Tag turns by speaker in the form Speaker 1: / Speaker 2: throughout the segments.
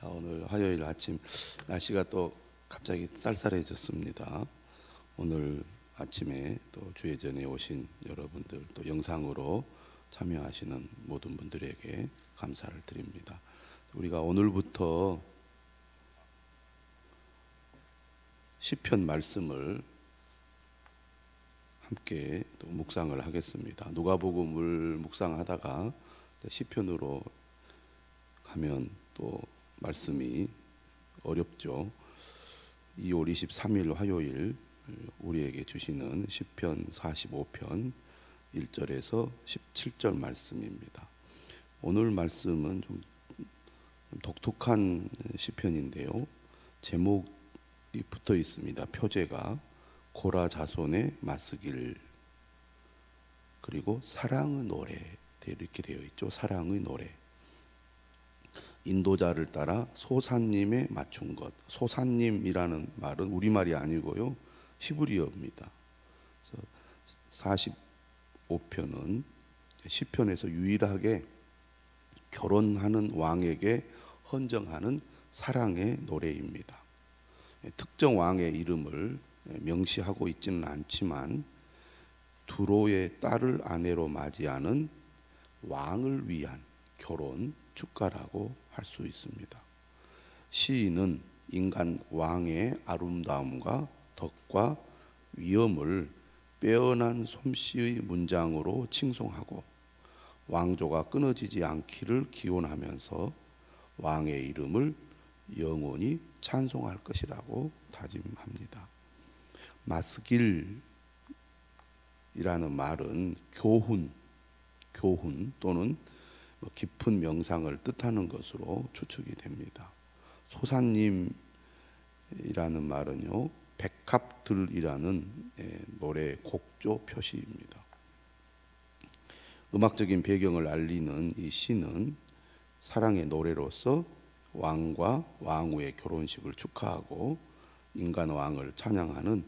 Speaker 1: 자, 오늘 화요일 아침 날씨가 또 갑자기 쌀쌀해졌습니다. 오늘 아침에 또 주예전에 오신 여러분들, 또 영상으로 참여하시는 모든 분들에게 감사를 드립니다. 우리가 오늘부터 시편 말씀을 함께 또 묵상을 하겠습니다. 누가복음을 묵상하다가 시편으로 가면 또 말씀이 어렵죠. 2월 23일 화요일 우리에게 주시는 시편 45편 1절에서 17절 말씀입니다. 오늘 말씀은 좀 독특한 시편인데요. 제목이 붙어 있습니다. 표제가 고라 자손의 맞쓰길, 그리고 사랑의 노래, 이렇게 되어 있죠. 사랑의 노래. 인도자를 따라 소사님에 맞춘 것. 소사님이라는 말은 우리말이 아니고요, 히브리어입니다. 45편은 시편에서 유일하게 결혼하는 왕에게 헌정하는 사랑의 노래입니다. 특정 왕의 이름을 명시하고 있지는 않지만 두로의 딸을 아내로 맞이하는 왕을 위한 결혼 축가라고 할 수 있습니다. 시인은 인간 왕의 아름다움과 덕과 위엄을 빼어난 솜씨의 문장으로 칭송하고 왕조가 끊어지지 않기를 기원하면서 왕의 이름을 영원히 찬송할 것이라고 다짐합니다. 맞쓰길이라는 말은 교훈 또는 깊은 명상을 뜻하는 것으로 추측이 됩니다. 소사님이라는 말은요, 백합들이라는 노래 곡조 표시입니다. 음악적인 배경을 알리는 이 시는 사랑의 노래로서 왕과 왕후의 결혼식을 축하하고 인간 왕을 찬양하는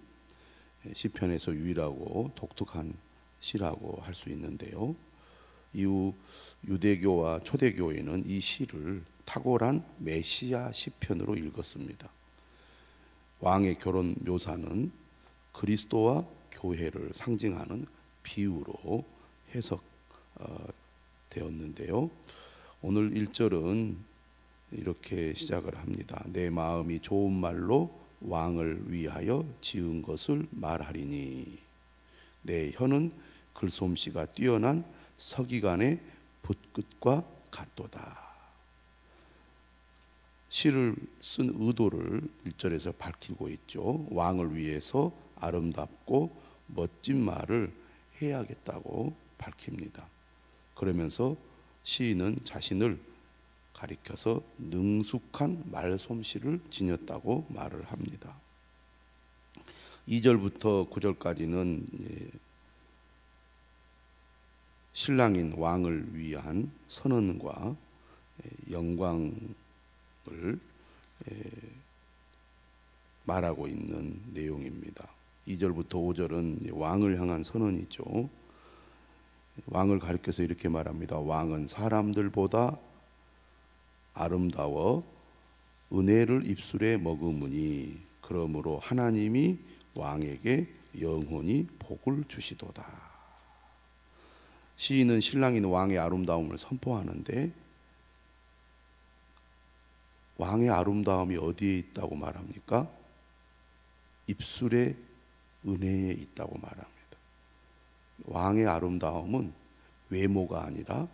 Speaker 1: 시편에서 유일하고 독특한 시라고 할 수 있는데요. 이후 유대교와 초대교회는 이 시를 탁월한 메시아 시편으로 읽었습니다. 왕의 결혼 묘사는 그리스도와 교회를 상징하는 비유로 해석되었는데요. 오늘 1절은 이렇게 시작을 합니다. 내 마음이 좋은 말로 왕을 위하여 지은 것을 말하리니 내 혀는 글솜씨가 뛰어난 서기관의 붓끝과 같도다. 시를 쓴 의도를 1절에서 밝히고 있죠. 왕을 위해서 아름답고 멋진 말을 해야겠다고 밝힙니다. 그러면서 시인은 자신을 가리켜서 능숙한 말솜씨를 지녔다고 말을 합니다. 2절부터 9절까지는 신랑인 왕을 위한 선언과 영광을 말하고 있는 내용입니다. 2절부터 5절은 왕을 향한 선언이죠. 왕을 가리켜서 이렇게 말합니다. 왕은 사람들보다 아름다워 은혜를 입술에 머금으니 그러므로 하나님이 왕에게 영원히 복을 주시도다. 시인은 신랑인 왕의 아름다움을 선포하는데 왕의 아름다움이 어디에 있다고 말합니까? 입술에 은혜에 있다고 말합니다. 왕의 아름다움은 외모가 아니라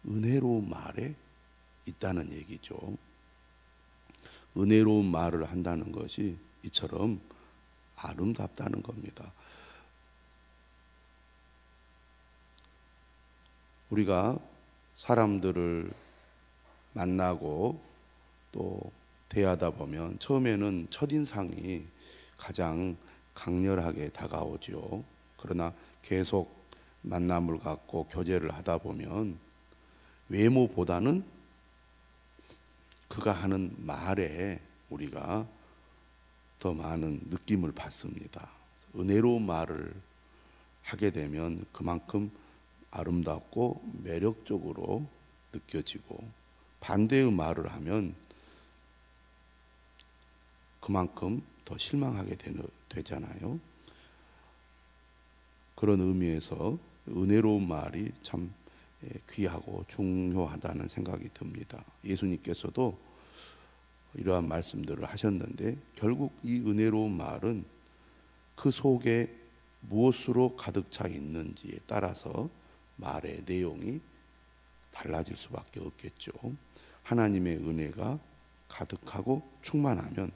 Speaker 1: 은혜로운 말에 있다는 얘기죠. 은혜로운 말을 한다는 것이 이처럼 아름답다는 겁니다. 우리가 사람들을 만나고 또 대하다 보면 처음에는 첫인상이 가장 강렬하게 다가오죠. 그러나 계속 만남을 갖고 교제를 하다 보면 외모보다는 그가 하는 말에 우리가 더 많은 느낌을 받습니다. 은혜로운 말을 하게 되면 그만큼 아름답고 매력적으로 느껴지고, 반대의 말을 하면 그만큼 더 실망하게 되잖아요. 그런 의미에서 은혜로운 말이 참 귀하고 중요하다는 생각이 듭니다. 예수님께서도 이러한 말씀들을 하셨는데 결국 이 은혜로운 말은 그 속에 무엇으로 가득 차 있는지에 따라서 말의 내용이 달라질 수밖에 없겠죠. 하나님의 은혜가 가득하고 충만하면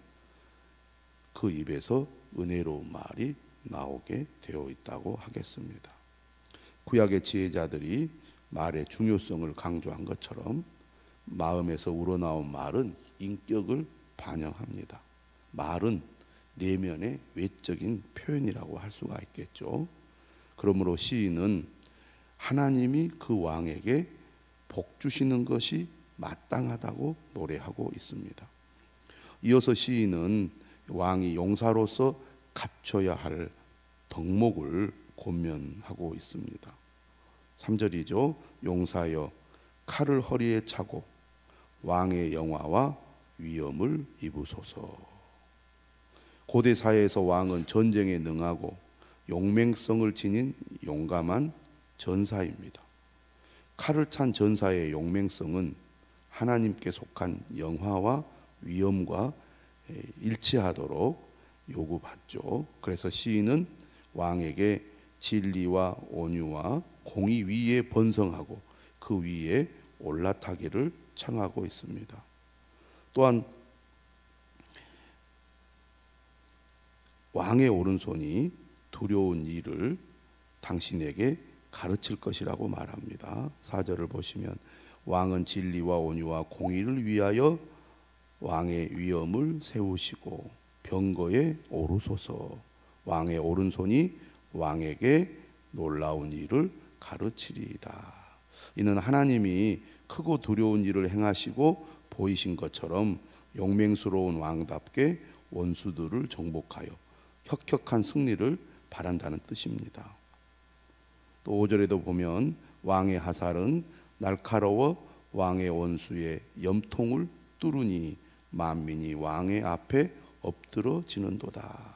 Speaker 1: 그 입에서 은혜로운 말이 나오게 되어 있다고 하겠습니다. 구약의 지혜자들이 말의 중요성을 강조한 것처럼 마음에서 우러나온 말은 인격을 반영합니다. 말은 내면의 외적인 표현이라고 할 수가 있겠죠. 그러므로 시인은 하나님이 그 왕에게 복 주시는 것이 마땅하다고 노래하고 있습니다. 이어서 시인은 왕이 용사로서 갖춰야 할 덕목을 권면하고 있습니다. 3절이죠. 용사여 칼을 허리에 차고 왕의 영화와 위엄을 입으소서. 고대 사회에서 왕은 전쟁에 능하고 용맹성을 지닌 용감한 전사입니다. 칼을 찬 전사의 용맹성은 하나님께 속한 영화와 위엄과 일치하도록 요구받죠. 그래서 시인은 왕에게 진리와 온유와 공의 위에 번성하고 그 위에 올라타기를 청하고 있습니다. 또한 왕의 오른손이 두려운 일을 당신에게 가르칠 것이라고 말합니다. 4절을 보시면 왕은 진리와 온유와 공의를 위하여 왕의 위엄을 세우시고 병거에 오르소서. 왕의 오른손이 왕에게 놀라운 일을 가르치리이다. 이는 하나님이 크고 두려운 일을 행하시고 보이신 것처럼 용맹스러운 왕답게 원수들을 정복하여 혁혁한 승리를 바란다는 뜻입니다. 또 5절에도 보면 왕의 하살은 날카로워 왕의 원수의 염통을 뚫으니 만민이 왕의 앞에 엎드러지는도다.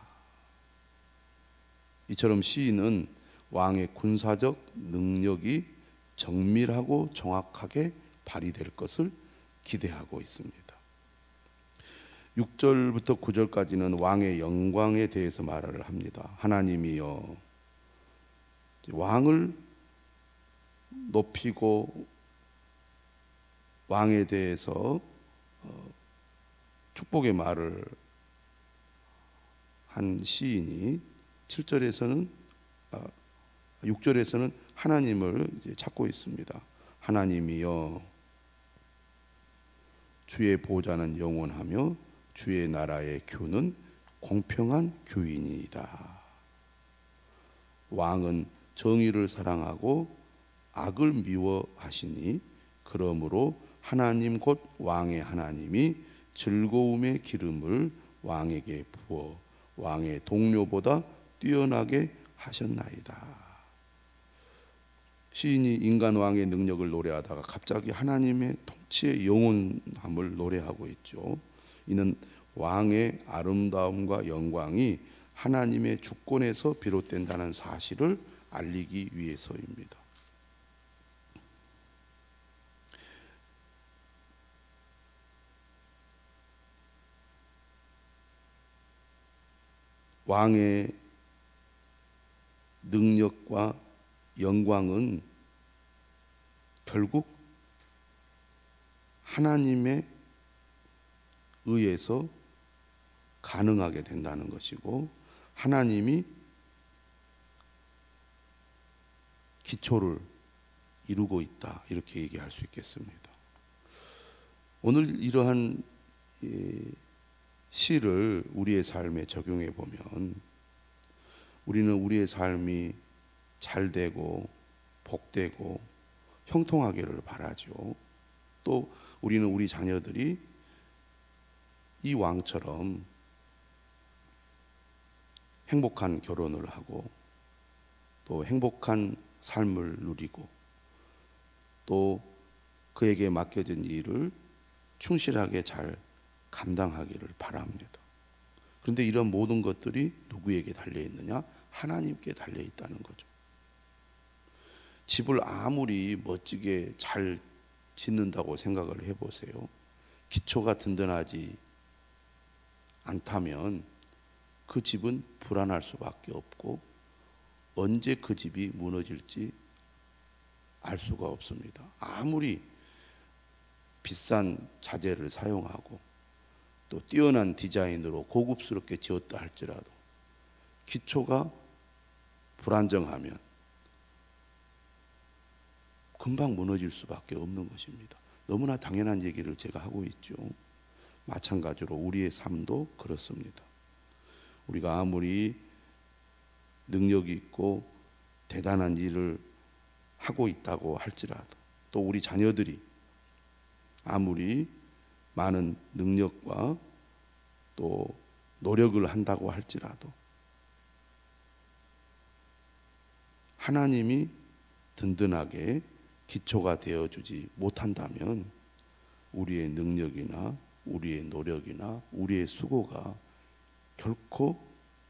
Speaker 1: 이처럼 시인은 왕의 군사적 능력이 정밀하고 정확하게 발휘될 것을 기대하고 있습니다. 6절부터 9절까지는 왕의 영광에 대해서 말을 합니다. 하나님이여 왕을 높이고 왕에 대해서 축복의 말을 한 시인이 6절에서는 하나님을 찾고 있습니다. 하나님이여 주의 보좌는 영원하며 주의 나라의 규는 공평한 규이니이다. 왕은 정의를 사랑하고 악을 미워하시니 그러므로 하나님 곧 왕의 하나님이 즐거움의 기름을 왕에게 부어 왕의 동료보다 뛰어나게 하셨나이다. 시인이 인간 왕의 능력을 노래하다가 갑자기 하나님의 통치의 영원함을 노래하고 있죠. 이는 왕의 아름다움과 영광이 하나님의 주권에서 비롯된다는 사실을 알리기 위해서입니다. 왕의 능력과 영광은 결국 하나님의 의해서 가능하게 된다는 것이고 하나님이 기초를 이루고 있다 이렇게 얘기할 수 있겠습니다. 오늘 이러한 시를 우리의 삶에 적용해 보면 우리는 우리의 삶이 잘되고 복되고 형통하기를 바라죠. 또 우리는 우리 자녀들이 이 왕처럼 행복한 결혼을 하고 또 행복한 삶을 누리고 또 그에게 맡겨진 일을 충실하게 잘 감당하기를 바랍니다. 그런데 이런 모든 것들이 누구에게 달려 있느냐? 하나님께 달려 있다는 거죠. 집을 아무리 멋지게 잘 짓는다고 생각을 해보세요. 기초가 든든하지 않다면 그 집은 불안할 수밖에 없고 언제 그 집이 무너질지 알 수가 없습니다. 아무리 비싼 자재를 사용하고 또 뛰어난 디자인으로 고급스럽게 지었다 할지라도 기초가 불안정하면 금방 무너질 수밖에 없는 것입니다. 너무나 당연한 얘기를 제가 하고 있죠. 마찬가지로 우리의 삶도 그렇습니다. 우리가 아무리 능력이 있고 대단한 일을 하고 있다고 할지라도 또 우리 자녀들이 아무리 많은 능력과 또 노력을 한다고 할지라도 하나님이 든든하게 기초가 되어주지 못한다면 우리의 능력이나 우리의 노력이나 우리의 수고가 결코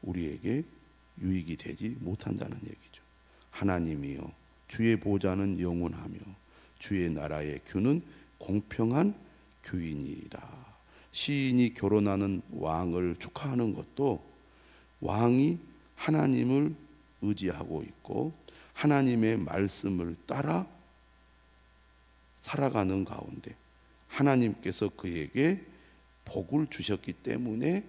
Speaker 1: 우리에게 유익이 되지 못한다는 얘기죠. 하나님이여 주의 보좌는 영원하며 주의 나라의 규는 공평한 규이니이다. 시인이 결혼하는 왕을 축하하는 것도 왕이 하나님을 의지하고 있고 하나님의 말씀을 따라 살아가는 가운데 하나님께서 그에게 복을 주셨기 때문에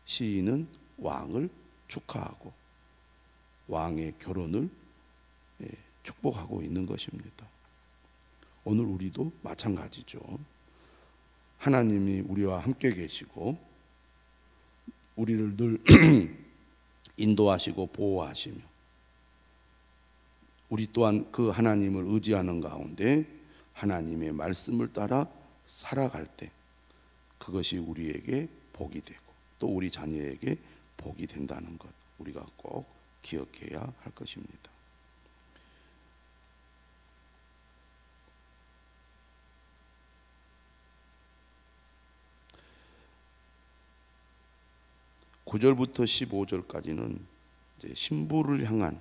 Speaker 1: 시인은 왕을 축하하고 왕의 결혼을 축복하고 있는 것입니다. 오늘 우리도 마찬가지죠. 하나님이 우리와 함께 계시고 우리를 늘 인도하시고 보호하시며 우리 또한 그 하나님을 의지하는 가운데 하나님의 말씀을 따라 살아갈 때 그것이 우리에게 복이 되고 또 우리 자녀에게 복이 된다는 것 우리가 꼭 기억해야 할 것입니다. (9절부터) (15절까지는) 이제 신부를 향한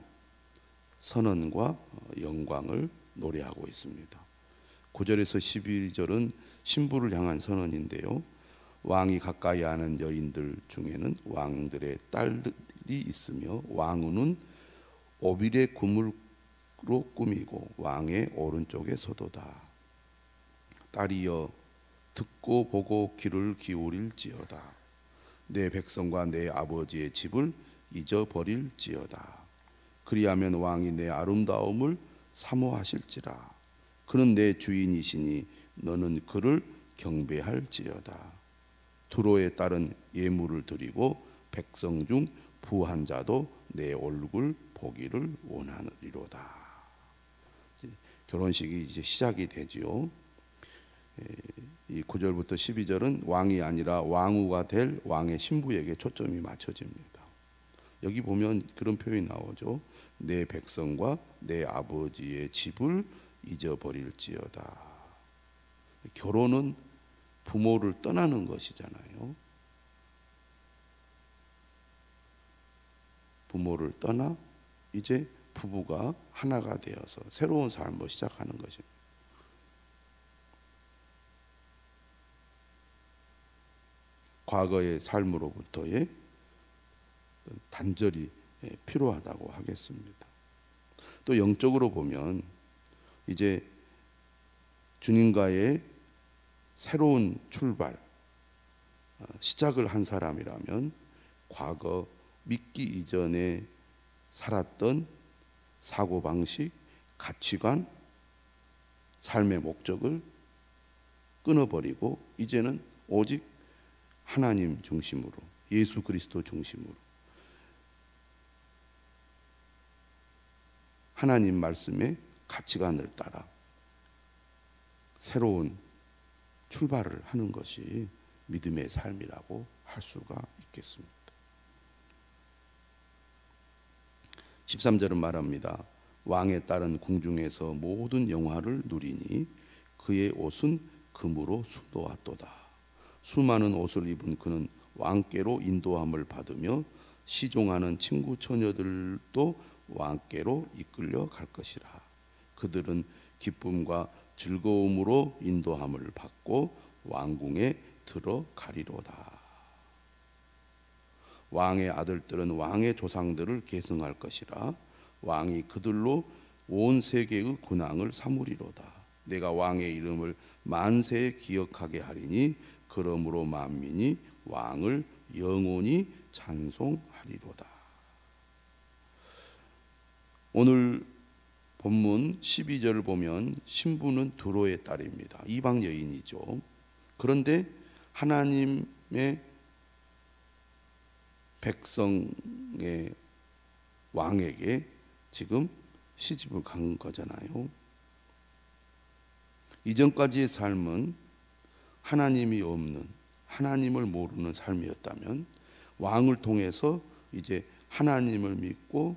Speaker 1: 선언과 영광을 노래하고 있습니다. 9절에서 12절은 신부를 향한 선언인데요. 왕이 가까이 하는 여인들 중에는 왕들의 딸들이 있으며 왕후는 오빌의 그물로 꾸미고 왕의 오른쪽에 서도다. 딸이여 듣고 보고 귀를 기울일지어다. 내 백성과 내 아버지의 집을 잊어버릴지어다. 그리하면 왕이 내 아름다움을 사모하실지라. 그는 내 주인이시니 너는 그를 경배할지어다. 두로에 따른 예물을 드리고 백성 중 부한 자도 내 얼굴 보기를 원하리로다. 결혼식이 이제 시작이 되지요. 이 9절부터 12절은 왕이 아니라 왕후가 될 왕의 신부에게 초점이 맞춰집니다. 여기 보면 그런 표현이 나오죠. 내 백성과 내 아버지의 집을 잊어버릴지어다. 결혼은 부모를 떠나는 것이잖아요. 부모를 떠나 이제 부부가 하나가 되어서 새로운 삶을 시작하는 것입니다. 과거의 삶으로부터의 단절이 필요하다고 하겠습니다. 또 영적으로 보면 이제 주님과의 새로운 출발, 시작을 한 사람이라면 과거 믿기 이전에 살았던 사고방식, 가치관, 삶의 목적을 끊어버리고 이제는 오직 하나님 중심으로, 예수 그리스도 중심으로 하나님 말씀의 가치관을 따라 새로운 출발을 하는 것이 믿음의 삶이라고 할 수가 있겠습니다. 13절은 말합니다. 왕에 따른 궁중에서 모든 영화를 누리니 그의 옷은 금으로 수놓았도다. 수많은 옷을 입은 그는 왕께로 인도함을 받으며 시종하는 친구 처녀들도 왕께로 이끌려 갈 것이라. 그들은 기쁨과 즐거움으로 인도함을 받고 왕궁에 들어가리로다. 왕의 아들들은 왕의 조상들을 계승할 것이라. 왕이 그들로 온 세계의 군왕을 삼으리로다. 내가 왕의 이름을 만세에 기억하게 하리니 그러므로 만민이 왕을 영원히 찬송하리로다. 오늘 본문 12절을 보면 신부는 두로의 딸입니다. 이방 여인이죠. 그런데 하나님의 백성의 왕에게 지금 시집을 간 거잖아요. 이전까지의 삶은 하나님이 없는, 하나님을 모르는 삶이었다면 왕을 통해서 이제 하나님을 믿고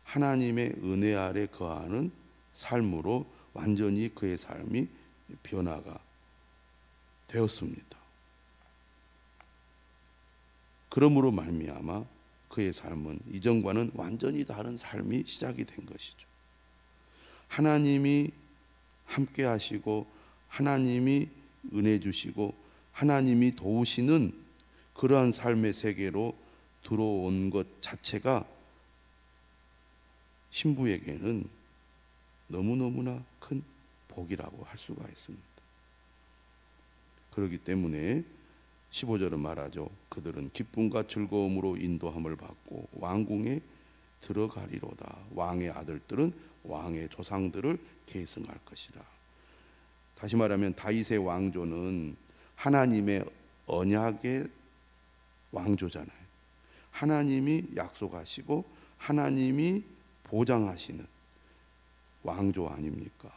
Speaker 1: 하나님의 은혜 아래 거하는 삶으로 완전히 그의 삶이 변화가 되었습니다. 그러므로 말미암아 그의 삶은 이전과는 완전히 다른 삶이 시작이 된 것이죠. 하나님이 함께 하시고 하나님이 은혜 주시고 하나님이 도우시는 그러한 삶의 세계로 들어온 것 자체가 신부에게는 너무너무나 큰 복이라고 할 수가 있습니다. 그렇기 때문에 15절은 말하죠. 그들은 기쁨과 즐거움으로 인도함을 받고 왕궁에 들어가리로다. 왕의 아들들은 왕의 조상들을 계승할 것이라. 다시 말하면 다윗의 왕조는 하나님의 언약의 왕조잖아요. 하나님이 약속하시고 하나님이 보장하시는 왕조 아닙니까?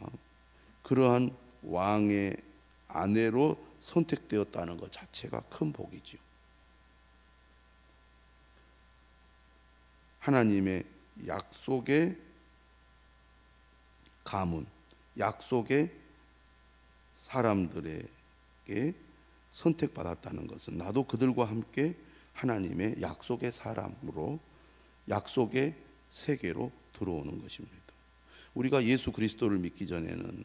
Speaker 1: 그러한 왕의 아내로 선택되었다는 것 자체가 큰 복이지요. 하나님의 약속의 가문, 약속의 사람들에게 선택받았다는 것은 나도 그들과 함께 하나님의 약속의 사람으로 약속의 세계로 들어오는 것입니다. 우리가 예수 그리스도를 믿기 전에는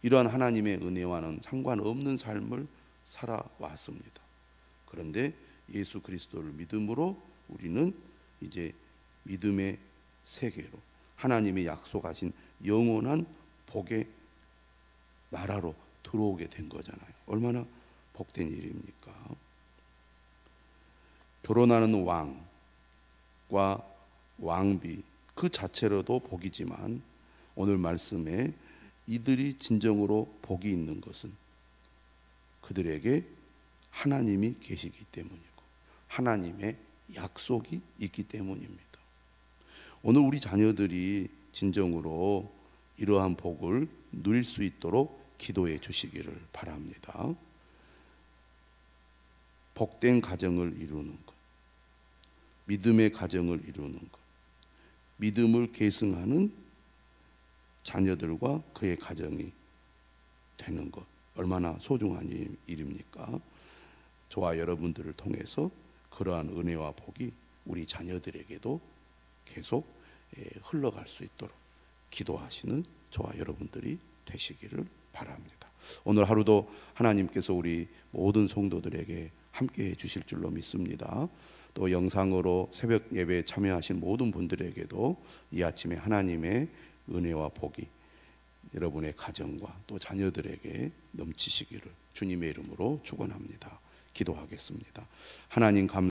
Speaker 1: 이러한 하나님의 은혜와는 상관없는 삶을 살아왔습니다. 그런데 예수 그리스도를 믿음으로 우리는 이제 믿음의 세계로 하나님이 약속하신 영원한 복의 나라로 들어오게 된 거잖아요. 얼마나 복된 일입니까? 결혼하는 왕과 왕비 그 자체로도 복이지만 오늘 말씀에 이들이 진정으로 복이 있는 것은 그들에게 하나님이 계시기 때문이고 하나님의 약속이 있기 때문입니다. 오늘 우리 자녀들이 진정으로 이러한 복을 누릴 수 있도록 기도해 주시기를 바랍니다. 복된 가정을 이루는 것, 믿음의 가정을 이루는 것, 믿음을 계승하는 자녀들과 그의 가정이 되는 것 얼마나 소중한 일입니까? 저와 여러분들을 통해서 그러한 은혜와 복이 우리 자녀들에게도 계속 흘러갈 수 있도록 기도하시는 저와 여러분들이 되시기를 바랍니다. 오늘 하루도 하나님께서 우리 모든 성도들에게 함께해 주실 줄로 믿습니다. 또 영상으로 새벽 예배에 참여하신 모든 분들에게도 이 아침에 하나님의 은혜와 복이 여러분의 가정과 또 자녀들에게 넘치시기를 주님의 이름으로 축원합니다. 기도하겠습니다. 하나님 감사합니다.